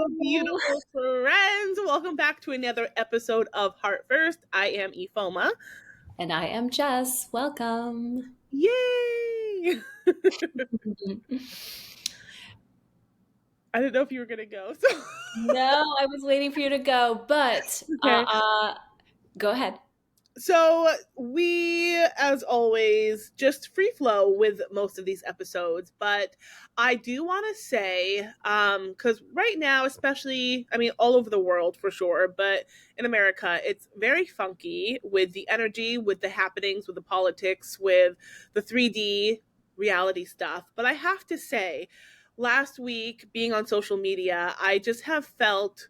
beautiful friends. Welcome back to another episode of Heart First. I am Ifoma. And I am Jess. Welcome. Yay! I didn't know if you were going to go. So. No, I was waiting for you to go, but Okay. Go ahead. So we, as always, just free flow with most of these episodes. But I do want to say, because right now, especially, I mean, all over the world for sure, but in America, it's very funky with the energy, with the happenings, with the politics, with the 3D reality stuff. But I have to say, last week, being on social media, I just have felt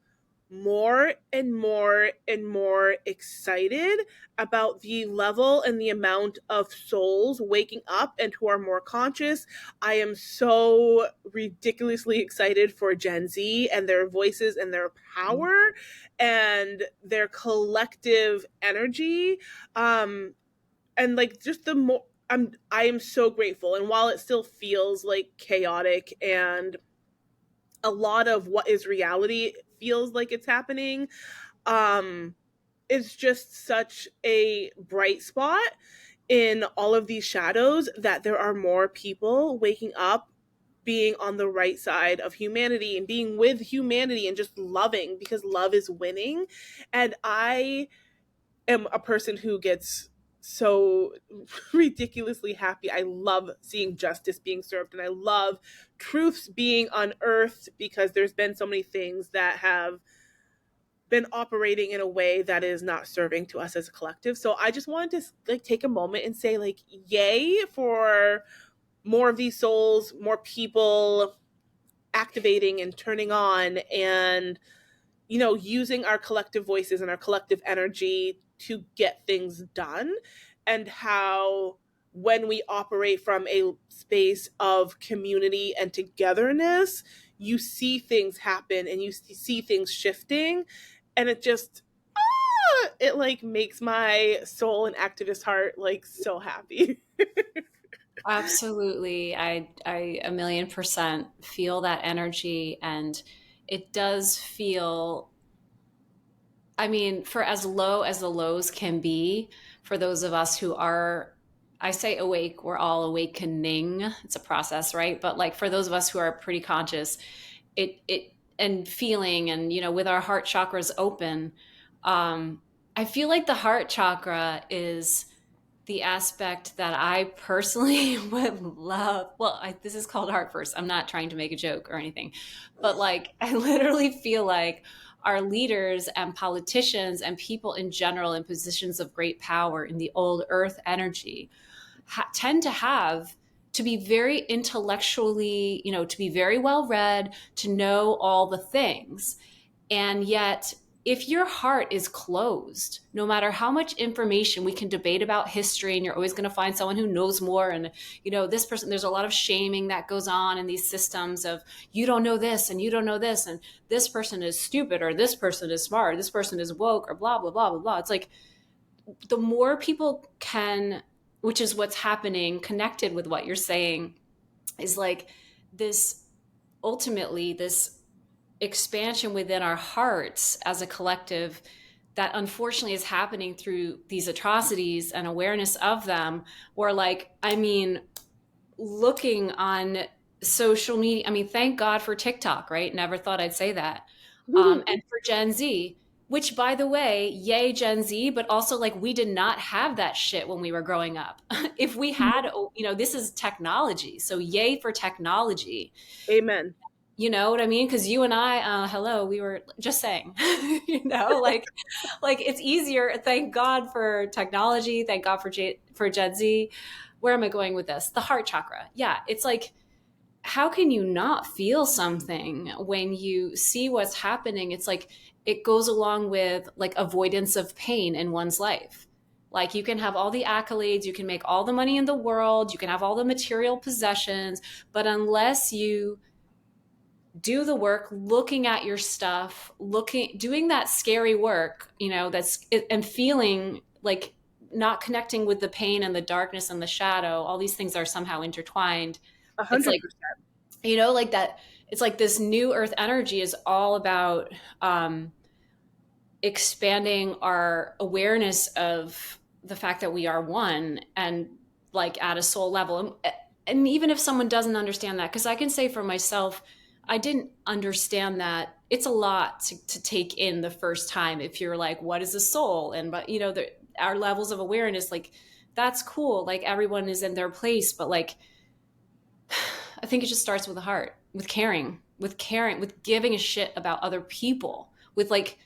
more and more and more excited about the level and the amount of souls waking up and who are more conscious. I am so ridiculously excited for Gen Z and their voices and their power and their collective energy. And like just the more I am so grateful. And while it still feels like chaotic and a lot of what is reality feels like it's happening, um it's just such a bright spot in all of these shadows that there are more people waking up, being on the right side of humanity and being with humanity and just loving because love is winning. And I am a person who gets so ridiculously happy. I love seeing justice being served and I love truths being unearthed because there's been so many things that have been operating in a way that is not serving to us as a collective. So I just wanted to like take a moment and say like yay for more of these souls, more people activating and turning on and using our collective voices and our collective energy to get things done, and how when we operate from a space of community and togetherness, you see things happen and you see things shifting, and it just it like makes my soul and activist heart like so happy. Absolutely. I 1,000,000% feel that energy, and it does feel, I mean, for as low as the lows can be, for those of us who are, I say awake, we're all awakening. It's a process, right? But like for those of us who are pretty conscious, it and feeling, and with our heart chakras open, I feel like the heart chakra is the aspect that I personally would love. Well, this is called Heart First. I'm not trying to make a joke or anything, but like I literally feel like our leaders and politicians and people in general in positions of great power in the old earth energy tend to be very intellectually, to be very well read, to know all the things. And yet, if your heart is closed, no matter how much information we can debate about history, and you're always going to find someone who knows more, and this person, there's a lot of shaming that goes on in these systems of you don't know this and you don't know this, and this person is stupid, or this person is smart, or this person is woke, or blah blah blah blah blah. It's like the more people can, which is what's happening, connected with what you're saying, is like this, ultimately this expansion within our hearts as a collective that unfortunately is happening through these atrocities and awareness of them. Or like, I mean, looking on social media, I mean, thank God for TikTok, right? Never thought I'd say that. And for Gen Z, which, by the way, yay Gen Z, but also like we did not have that shit when we were growing up. If we had, this is technology. So yay for technology. Amen. You know what I mean? Because you and I, hello, we were just saying, like it's easier. Thank God for technology. Thank God for Gen Z. Where am I going with this? The heart chakra. Yeah, it's like, how can you not feel something when you see what's happening? It's like it goes along with like avoidance of pain in one's life. Like you can have all the accolades, you can make all the money in the world, you can have all the material possessions, but unless you do the work, looking at your stuff, doing that scary work, and feeling like not connecting with the pain and the darkness and the shadow, all these things are somehow intertwined. It's like, 100%. like that, it's like this new earth energy is all about expanding our awareness of the fact that we are one, and like at a soul level. And even if someone doesn't understand that, because I can say for myself, I didn't understand that. It's a lot to take in the first time. If you're like, what is a soul? And but you know, our levels of awareness, like that's cool, like everyone is in their place, but like I think it just starts with the heart, with caring, with giving a shit about other people, with like,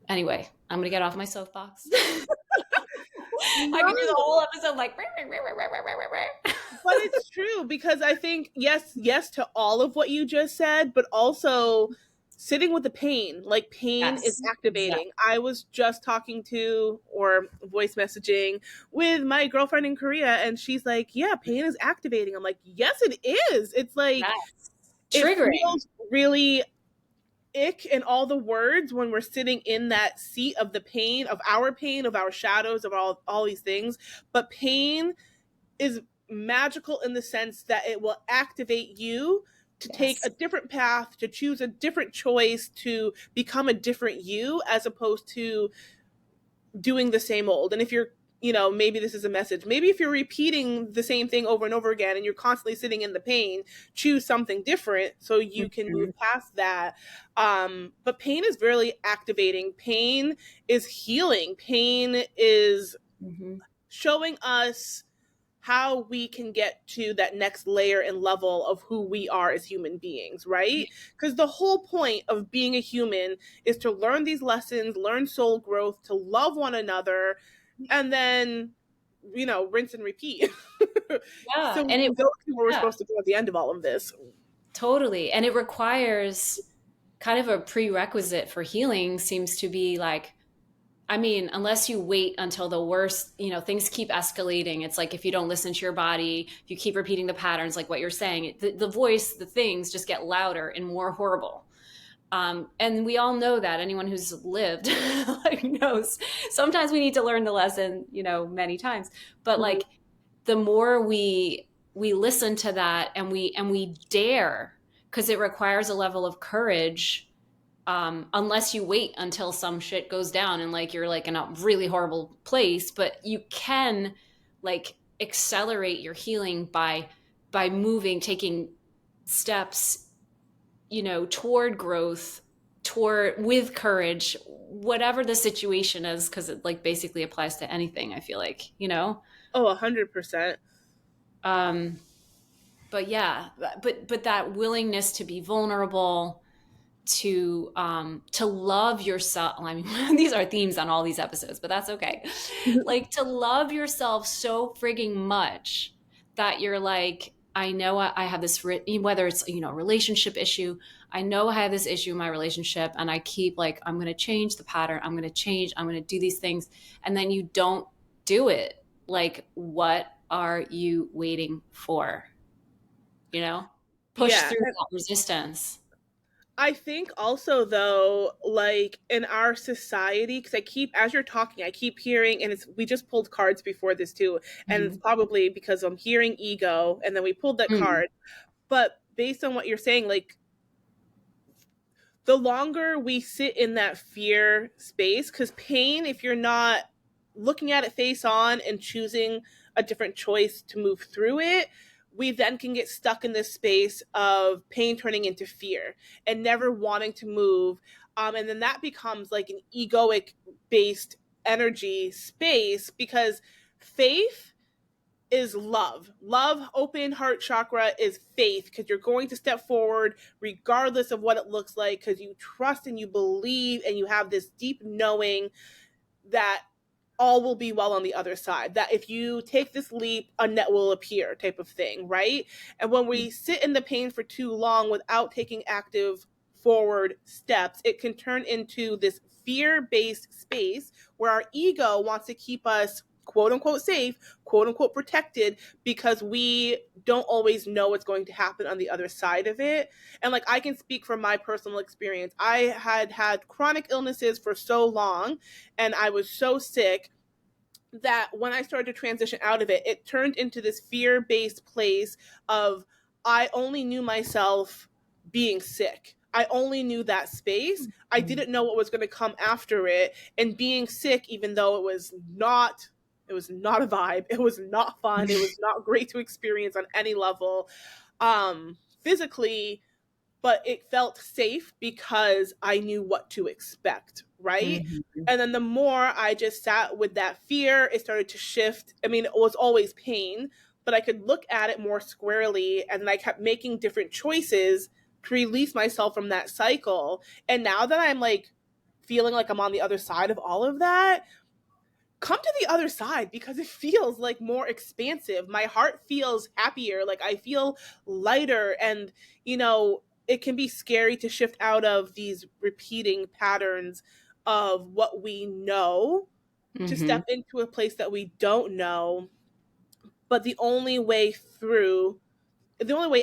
anyway, I'm gonna get off my soapbox. I could do the No, whole episode like. but it's true, because I think yes to all of what you just said, but also sitting with the pain. Like, pain is Yes, activating. exactly. I was just talking to, or voice messaging with, my girlfriend in Korea, and she's like, yeah, pain is activating. I'm like, yes it is. It's like, Yes, it triggering. feels really ick in all the words when we're sitting in that seat of the pain, of our shadows, of all these things. But pain is magical in the sense that it will activate you to take a Yes, different path, to choose a different choice, to become a different you, as opposed to doing the same old. And if you're, maybe this is a message. Maybe if you're repeating the same thing over and over again and you're constantly sitting in the pain, choose something different so you can mm-hmm. move past that. But pain is really activating. Pain is healing. Pain is Mm-hmm. showing us how we can get to that next layer and level of who we are as human beings, right? Because the whole point of being a human is to learn these lessons, learn soul growth, to love one another, and then, rinse and repeat. Yeah, So we and it, can go to where we're yeah, supposed to go at the end of all of this. totally. And it requires kind of a prerequisite for healing seems to be like, I mean, unless you wait until the worst, things keep escalating. It's like if you don't listen to your body, if you keep repeating the patterns, like what you're saying, the voice, the things just get louder and more horrible. And we all know that. Anyone who's lived like knows. Sometimes we need to learn the lesson, many times. But Mhm. like the more we listen to that, and we dare, because it requires a level of courage, unless you wait until some shit goes down and like you're like in a really horrible place. But you can like accelerate your healing by moving, taking steps, toward growth, toward with courage, whatever the situation is, because it like basically applies to anything, I feel like, Oh, 100%. um but yeah, but that willingness to be vulnerable, to love yourself. I mean, these are themes on all these episodes, but that's okay. Like to love yourself so frigging much that you're like, I know I have this, whether it's a relationship issue. I know I have this issue in my relationship, and I keep like, I'm going to change the pattern. I'm going to change. I'm going to do these things, and then you don't do it. Like, what are you waiting for? You know, push Yeah. through that resistance. I think also, though, like in our society, because as you're talking, I keep hearing, and we just pulled cards before this too, and it's Mhm. probably because I'm hearing ego, and then we pulled that Mm. card. But based on what you're saying, like, the longer we sit in that fear space, because pain, if you're not looking at it face on and choosing a different choice to move through it, we then can get stuck in this space of pain turning into fear and never wanting to move. And then that becomes like an egoic based energy space, because faith is love. Love, open heart chakra, is faith, because you're going to step forward regardless of what it looks like, because you trust and you believe and you have this deep knowing that all will be well on the other side. That if you take this leap, a net will appear, type of thing, right? And when we sit in the pain for too long without taking active forward steps, it can turn into this fear based space where our ego wants to keep us quote unquote safe, quote unquote protected, because we don't always know what's going to happen on the other side of it. And like, I can speak from my personal experience. I had chronic illnesses for so long, and I was so sick that when I started to transition out of it, it turned into this fear based place of, I only knew myself being sick. I only knew that space. I didn't know what was going to come after it. And being sick, even though it was not a vibe. It was not fun. It was not great to experience on any level. Physically, but it felt safe because I knew what to expect, right? Mm-hmm. And then the more I just sat with that fear, it started to shift. I mean, it was always pain, but I could look at it more squarely, and I kept making different choices to release myself from that cycle. And now that I'm like feeling like I'm on the other side of all of that, come to the other side because it feels like more expansive. My heart feels happier. Like I feel lighter. And, it can be scary to shift out of these repeating patterns of what we know to Mm-hmm. step into a place that we don't know. But the only way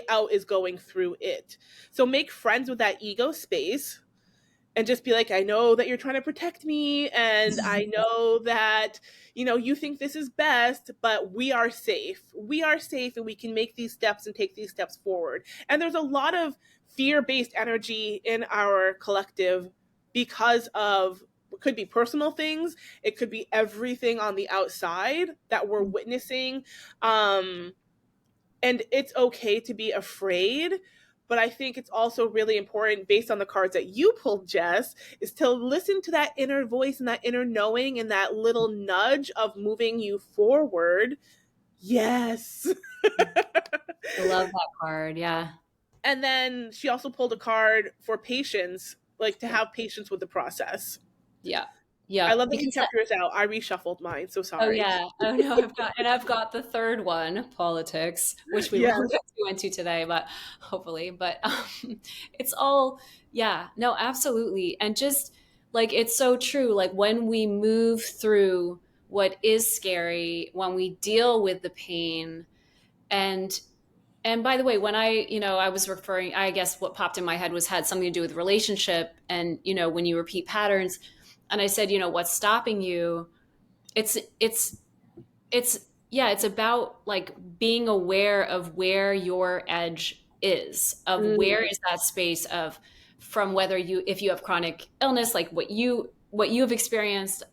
out is going through it. So make friends with that ego space and just be like, I know that you're trying to protect me, and I know that you think this is best, but we are safe. We are safe, and we can make these steps and take these steps forward. And there's a lot of fear-based energy in our collective because of, it could be personal things, it could be everything on the outside that we're witnessing. And it's okay to be afraid, but I think it's also really important, based on the cards that you pulled, Jess, is to listen to that inner voice and that inner knowing and that little nudge of moving you forward. Yes. I love that card. Yeah. And then she also pulled a card for patience, like to have patience with the process. Yeah. I Yeah. love that you Because kept yours out. I reshuffled mine, so oh sorry. yeah. Oh no, I've got the third one, politics, which we won't Yes. get too into today, but hopefully. But it's all yeah, no, absolutely. And just like it's so true. Like when we move through what is scary, when we deal with the pain, and and by the way, when I was referring, I guess what popped in my head was had something to do with relationship and, when you repeat patterns. And I said, what's stopping you? It's it's yeah, it's about like being aware of where your edge is, of where Mm. is that space of from whether if you have chronic illness, like what you have experienced,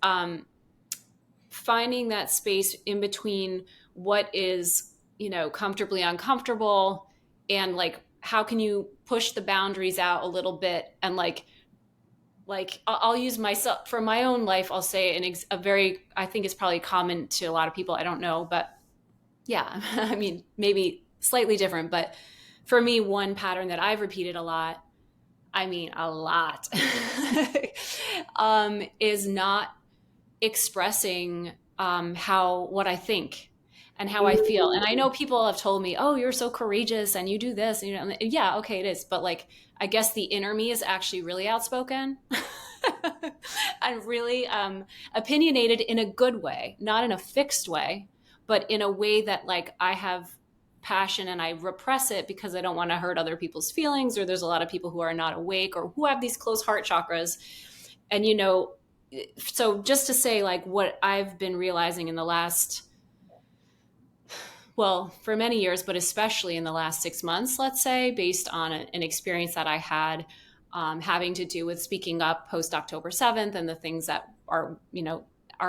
finding that space in between what is, comfortably uncomfortable and like how can you push the boundaries out a little bit and like I'll use myself for my own life. I'll say a very, I think it's probably common to a lot of people. I don't know, but yeah, I mean, maybe slightly different, but for me, one pattern that I've repeated a lot, I mean, a lot, is not expressing how what I think and how I feel. And I know people have told me, "Oh, you're so courageous and you do this." And, yeah, okay, it is. But like, I guess the inner me is actually really outspoken and really opinionated in a good way, not in a fixed way, but in a way that like I have passion and I repress it because I don't want to hurt other people's feelings, or there's a lot of people who are not awake or who have these closed heart chakras. And so just to say like what I've been realizing in the last, well, for many years, but especially in the last 6 months, let's say, based on an experience that I had, having to do with speaking up post October 7th and the things that are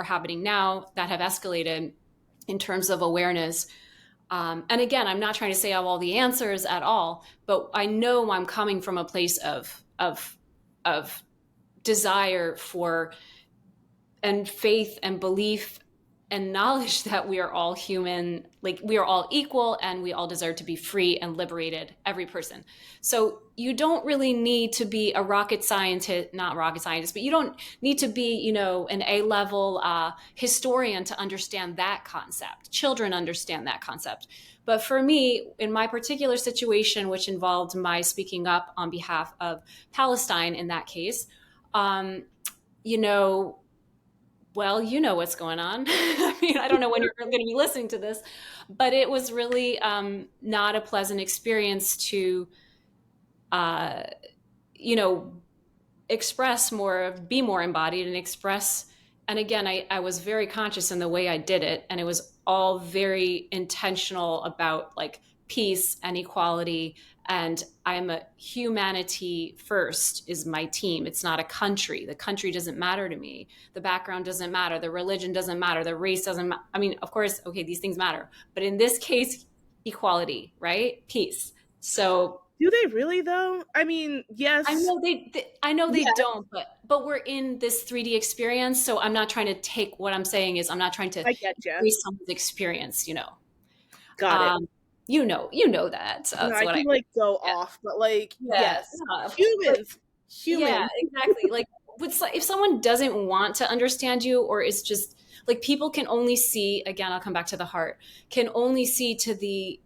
happening now that have escalated in terms of awareness. And again, I'm not trying to say I have all the answers at all, but I know I'm coming from a place of desire for and faith and belief and knowledge that we are all human, like we are all equal and we all deserve to be free and liberated, every person. So you don't really need to be a rocket scientist, not rocket scientist, but you don't need to be, an A-level historian to understand that concept. Children understand that concept. But for me, in my particular situation, which involved my speaking up on behalf of Palestine in that case, you know, well, you know what's going on. I mean, I don't know when you're going to be listening to this, but it was really not a pleasant experience to, uh, you know, express more, be more embodied and express. And again, I was very conscious in the way I did it. And it was all very intentional about like peace and equality and I'm a humanity first is my team. It's not a country. The country doesn't matter to me. The background doesn't matter. The religion doesn't matter. The race doesn't I mean, of course, okay, these things matter. But in this case, equality, right? Peace. So Do they really though? I mean, I yes. know I know they Yeah, don't, but we're in this 3D experience, so I'm not trying to take what I'm saying is I'm not trying to I get you. decrease someone's experience, you know. Got it. Um, you know that. So No, that's I what I can like go yeah. off, but like, Yeah, yes, yeah, humans, yeah, humans. exactly. Like, if someone doesn't want to understand you, or is just like people can only see, again, I'll come back to the heart, can only see to the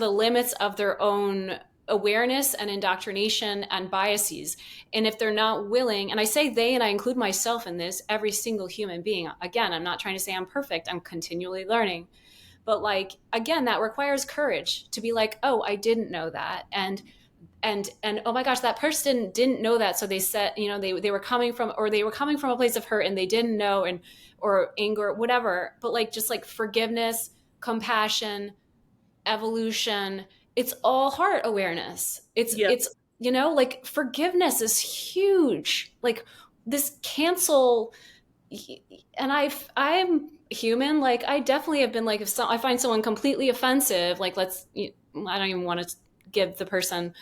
limits of their own awareness and indoctrination and biases. And if they're not willing, and I say they, and I include myself in this, every single human being, again, I'm not trying to say I'm perfect, I'm continually learning. But like, again, that requires courage to be like, oh, I didn't know that. And oh my gosh, that person didn't know that, so they said, you know, they were coming from, or they were coming from a place of hurt and they didn't know, and or anger, whatever. But like, just like forgiveness, compassion, evolution, it's all heart awareness. Yep. It's you know, like forgiveness is huge. Like this cancel, and I'm human, like I definitely have been like, if I find someone completely offensive, like I don't even want to give the person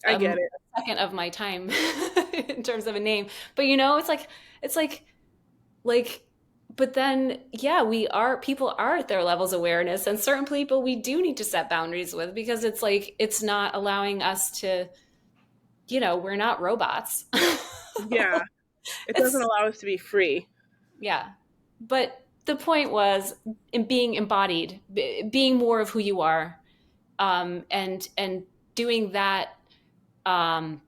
I get it. a second of my time in terms of a name. But you know, it's like but then yeah, people are at their levels of awareness, and certain people we do need to set boundaries with, because it's like it's not allowing us to, you know, we're not robots. Yeah, it doesn't It's allow us to be free. yeah. But the point was in being embodied, being more of who you are, and doing that, um,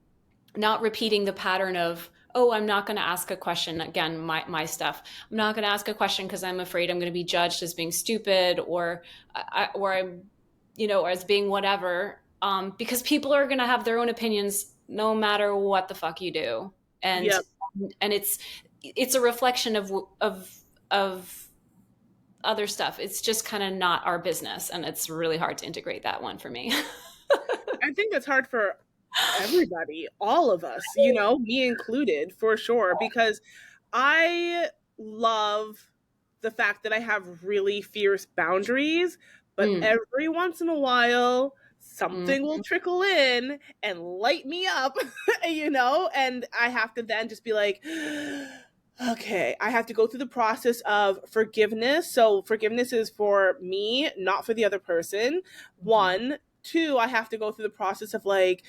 not repeating the pattern of, oh, I'm not going to ask a question again, my stuff, I'm not going to ask a question because I'm afraid I'm going to be judged as being stupid, or I'm, you know, or as being whatever, because people are going to have their own opinions no matter what the fuck you do. and Yep. and it's a reflection of other stuff. It's just kind of not our business, and it's really hard to integrate that one for me. I think that's hard for everybody, all of us, you know, me included, for sure, because I love the fact that I have really fierce boundaries, but Mm, every once in a while, mm, something will trickle in and light me up, you know, and I have to then just be like, okay, I have to go through the process of forgiveness. So, forgiveness is for me, not for the other person. mhm. One, two, I have to go through the process of like,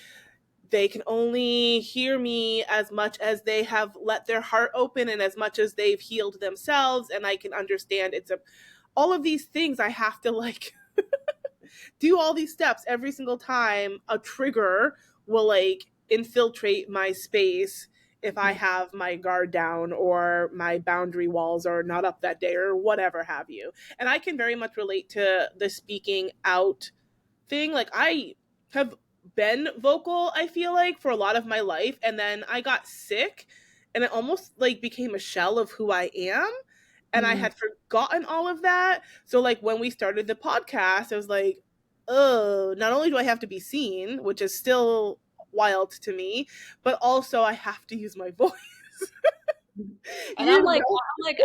they can only hear me as much as they have let their heart open and as much as they've healed themselves, and I can understand it's a all of these things I have to like do all these steps every single time a trigger will like infiltrate my space if I have my guard down or my boundary walls are not up that day or whatever have you. And I can very much relate to the speaking out thing. Like I have been vocal, I feel like, for a lot of my life, and then I got sick and it almost like became a shell of who I am. And I Mm. had forgotten all of that. So like when we started the podcast, I was like, oh, not only do I have to be seen, which is still wild to me, but also I have to use my voice. And You know,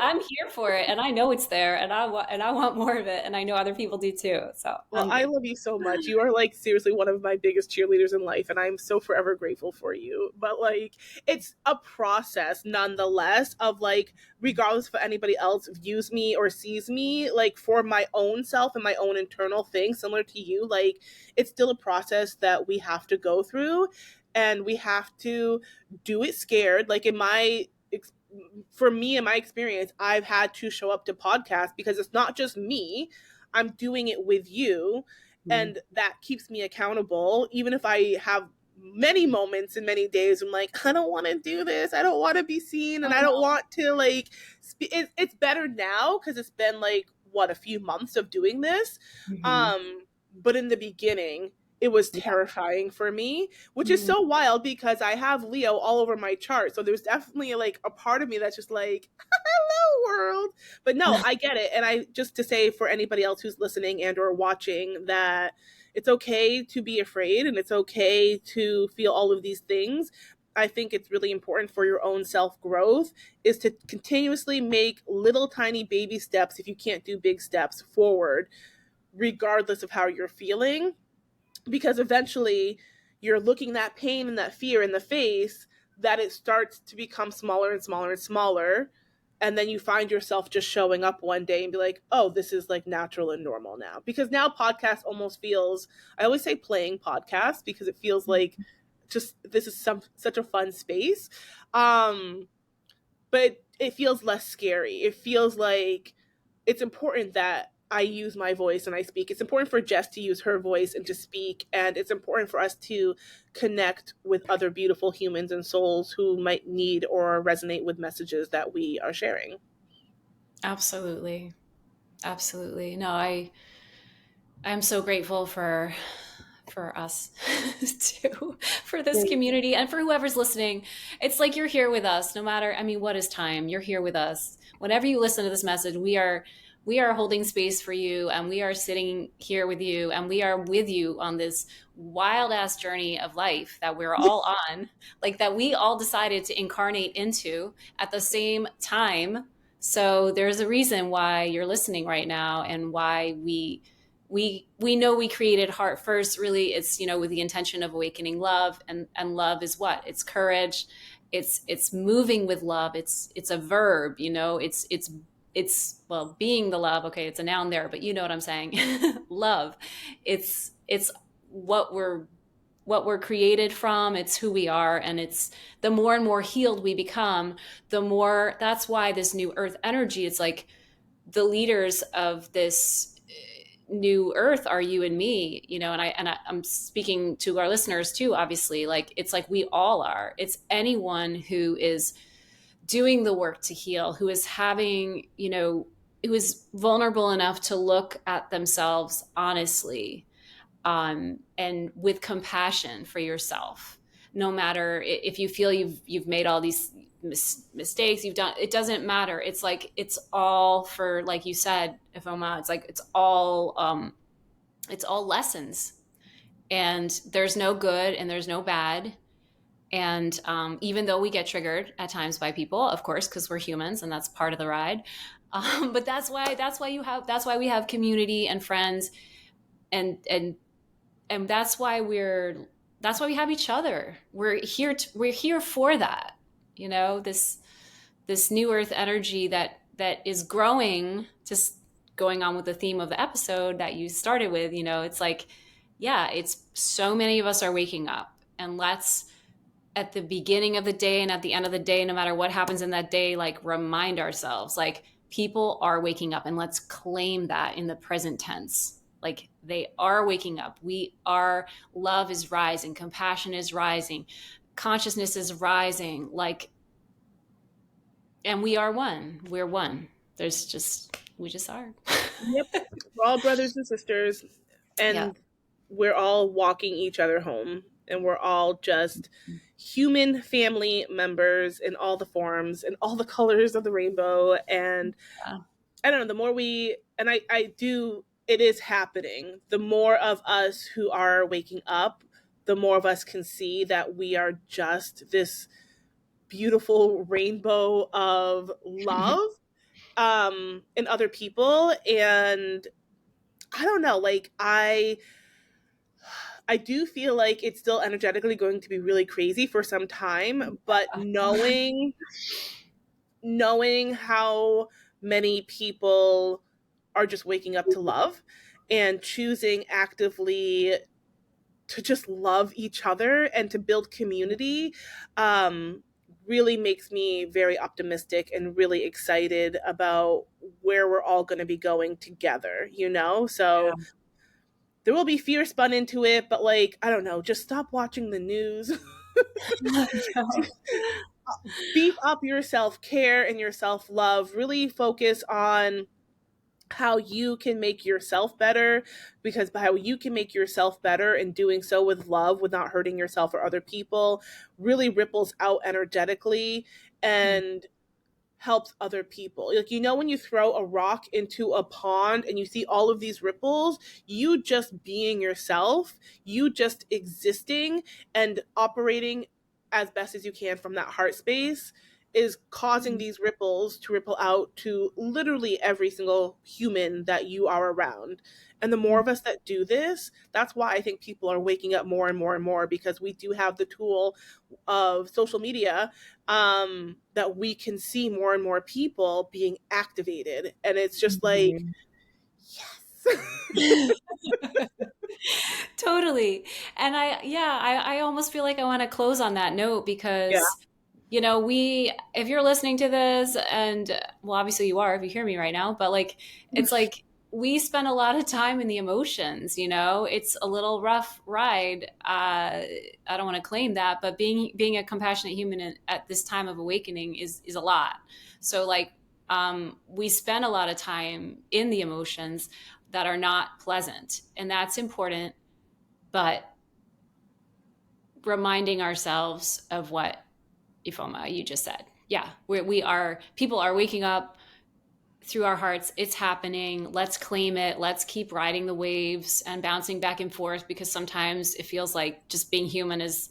I'm here for it, and I know it's there, and I want more of it, and I know other people do too. So well, I'm I game. love you so much. You are like seriously one of my biggest cheerleaders in life, and I'm so forever grateful for you. But like, it's a process nonetheless of like, regardless if anybody else views me or sees me, like for my own self and my own internal thing, similar to you, like it's still a process that we have to go through, and we have to do it scared. Like in my for me in my experience, I've had to show up to podcasts because it's not just me. I'm doing it with you, Mm. and that keeps me accountable. Even if I have many moments and many days, I'm like, I don't want to do this. I don't want to be seen, and I I don't know. want to like. It's better now because it's been like what a few months of doing this. Mhm. But in the beginning, it was Yeah. terrifying for me, which is Mm. so wild because I have Leo all over my chart. So there's definitely like a part of me that's just like, hello world. But no, I get it. And I just to say for anybody else who's listening and or watching that it's okay to be afraid and it's okay to feel all of these things. I think it's really important for your own self growth is to continuously make little tiny baby steps if you can't do big steps forward, regardless of how you're feeling, because eventually you're looking that pain and that fear in the face, that it starts to become smaller and smaller and smaller, and then you find yourself just showing up one day and be like, oh, this is like natural and normal now. Because now podcast almost feels, I always say playing podcast because it feels like just this is such a fun space. But it feels less scary. It feels like it's important that I use my voice and I speak. It's important for Jess to use her voice and to speak. And it's important for us to connect with other beautiful humans and souls who might need or resonate with messages that we are sharing. Absolutely. Absolutely. No, I'm so grateful for us too, for this community and for whoever's listening. It's like you're here with us no matter, I mean, what is time? You're here with us. Whenever you listen to this message, we are holding space for you, and we are sitting here with you, and we are with you on this wild ass journey of life that we're all on, like that we all decided to incarnate into at the same time. So there's a reason why you're listening right now, and why we know we created heart first. Really, it's, with the intention of awakening love, and love is what? It's courage. It's moving with love. It's a verb. It's well, being the love. Okay, it's a noun there, but you know what I'm saying. Love. It's what we're created from. It's who we are, and it's the more and more healed we become, the more. That's why this new earth energy, it's like the leaders of this new earth are you and me, I'm speaking to our listeners too, obviously. Like, it's like we all are. It's anyone who is doing the work to heal, who is having, who is vulnerable enough to look at themselves honestly, and with compassion for yourself. No matter if you feel you've made all these mistakes, you've done, it doesn't matter. It's like, it's all for, like you said, Ifoma, it's like it's all lessons, and there's no good and there's no bad. And even though we get triggered at times by people, of course, because we're humans and that's part of the ride. But that's why we have community and friends, and that's why we have each other. We're here for that. This new earth energy that is growing, just going on with the theme of the episode that you started with. It's like, yeah, it's so many of us are waking up, and let's, at the beginning of the day and at the end of the day, no matter what happens in that day, like, remind ourselves, like, people are waking up, and let's claim that in the present tense. Like, they are waking up. Love is rising, compassion is rising, consciousness is rising, like, and we are one. We're one. We just are. Yep. We're all brothers and sisters, Yeah. and we're all walking each other home, and we're all just human family members in all the forms and all the colors of the rainbow. And Yeah. I don't know, the more I do, it is happening. The more of us who are waking up, the more of us can see that we are just this beautiful rainbow of love in other people. And I don't know, like, I do feel like it's still energetically going to be really crazy for some time, but knowing how many people are just waking up to love and choosing actively to just love each other and to build community, um, really makes me very optimistic and really excited about where we're all going to be going together. So there will be fear spun into it, but, like, I don't know, just stop watching the news. Beef up your self-care and your self-love. Really focus on how you can make yourself better, because how you can make yourself better and doing so with love, without hurting yourself or other people, really ripples out energetically. And helps other people. Like, you know, when you throw a rock into a pond and you see all of these ripples, you just being yourself, you just existing and operating as best as you can from that heart space is causing these ripples to ripple out to literally every single human that you are around. And the more of us that do this, that's why I think people are waking up more and more and more, because we do have the tool of social media, that we can see more and more people being activated. And it's just like, Mhm. yes. Totally. And I almost feel like I want to close on that note Yeah. because, if you're listening to this, and well, obviously you are if you hear me right now, but like, it's like we spend a lot of time in the emotions, it's a little rough ride. I don't want to claim that, but being a compassionate human at this time of awakening is a lot. So like, we spend a lot of time in the emotions that are not pleasant, and that's important, but reminding ourselves of what Ifoma you just said. Yeah, we are people are waking up through our hearts. It's happening. Let's claim it. Let's keep riding the waves and bouncing back and forth, because sometimes it feels like just being human is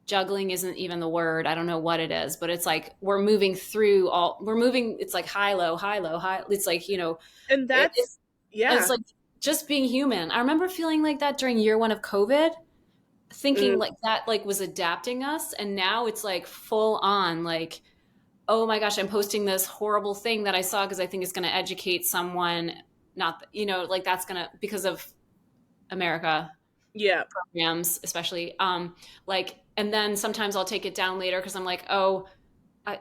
juggling isn't even the word. I don't know what it is, but it's like we're moving. It's like high, low, high, low, high. It's like, And it, that's, it's yeah. like just being human. I remember feeling like that during year one of COVID, thinking Mm, like that like was adapting us, and now it's like full on like, oh my gosh, I'm posting this horrible thing that I saw because I think it's going to educate someone, not like that's going to, because of America yeah. programs especially, like, and then sometimes I'll take it down later because I'm like, oh, I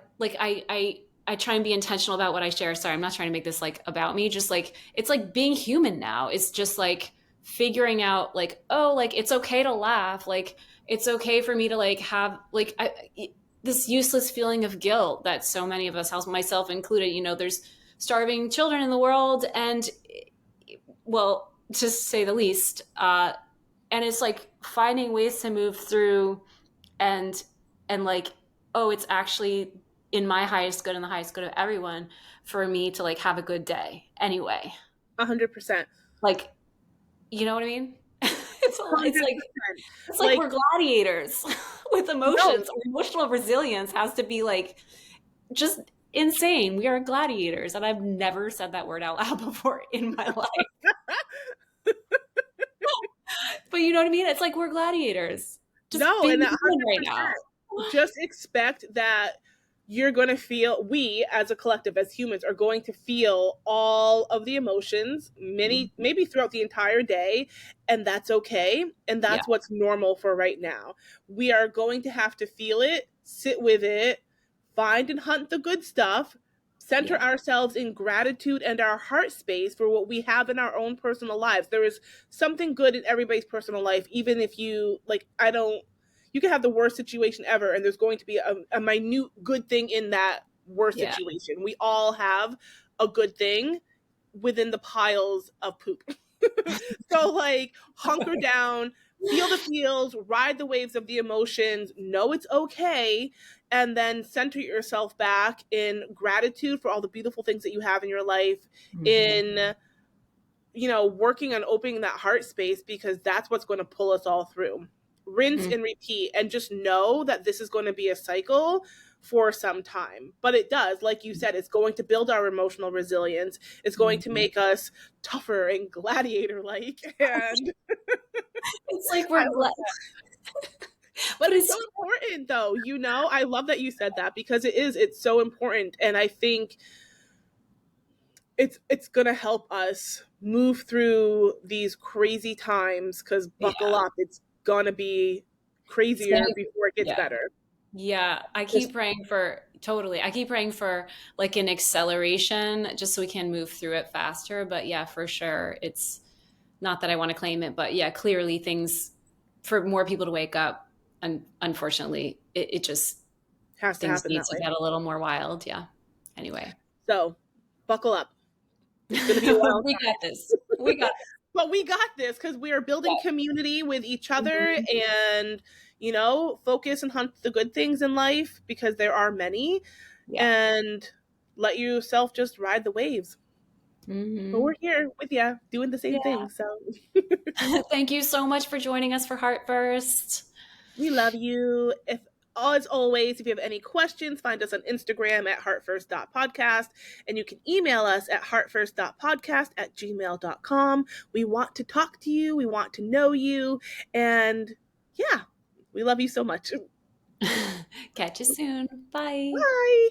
try and be intentional about what I share. Sorry, I'm not trying to make this like about me. Just like it's like being human now. It's just like figuring out like, oh, like it's okay to laugh. Like it's okay for me to like have like this useless feeling of guilt that so many of us, myself included, there's starving children in the world, and well, to say the least. And it's like finding ways to move through, and like, oh, it's actually in my highest good and the highest good of everyone for me to like have a good day anyway. 100%. Like, you know what I mean?100%. It's like Like, we're gladiators with no, emotions. Our emotional resilience has to be like just insane. We are gladiators, and I've never said that word out loud before in my life. But you know what I mean? It's like we're gladiators. Just no, being and human right now. 100%. Just expect that you're going to feel, we as a collective, as humans, are going to feel all of the emotions, many, Mhm. maybe throughout the entire day. And that's okay. And Yeah, that's what's normal for right now. We are going to have to feel it, sit with it, find and hunt the good stuff, center yeah, ourselves in gratitude and our heart space for what we have in our own personal lives. There is something good in everybody's personal life, even if you, like, I don't, you can have the worst situation ever and there's going to be a minute good thing in that worst yeah. situation. We all have a good thing within the piles of poop. So, like, hunker down, feel the feels, ride the waves of the emotions, know it's okay, and then center yourself back in gratitude for all the beautiful things that you have in your life, Mhm. in, you know, working on opening that heart space, because that's what's going to pull us all through. Rinse Mhm. and repeat, and just know that this is going to be a cycle for some time. But it does, like you said, it's going to build our emotional resilience. It's going to Mhm. make us tougher and gladiator like. And It's like I we're love glad, that. But but it's so it's important though, you know? I love that you said that, because it's so important. And I think it's gonna help us move through these crazy times, because buckle yeah. up, it's gonna be It's gonna crazier before it gets yeah. better. Yeah, I Just keep praying for totally. I keep praying for like an acceleration just so we can move through it faster. But yeah, for sure. It's not that I want to claim it, but yeah, clearly things for more people to wake up. And unfortunately, it just has to things happen need that to way. get a little more wild. Yeah. Anyway, So buckle up. It's gonna be a wild we got time. this. We got But we got this, because we are building that. community with each other, Mhm. and, you know, focus and hunt the good things in life, because there are many. Yeah. And let yourself just ride the waves. But we're Hmm. here with you doing the same Yeah. thing. So Thank you so much for joining us for Heart First. we love you. If as always, if you have any questions, find us on Instagram at heartfirst.podcast, and you can email us at heartfirst.podcast@gmail.com. We want to talk to you, we want to know you, and yeah, we love you so much. Catch you soon. Bye. Bye.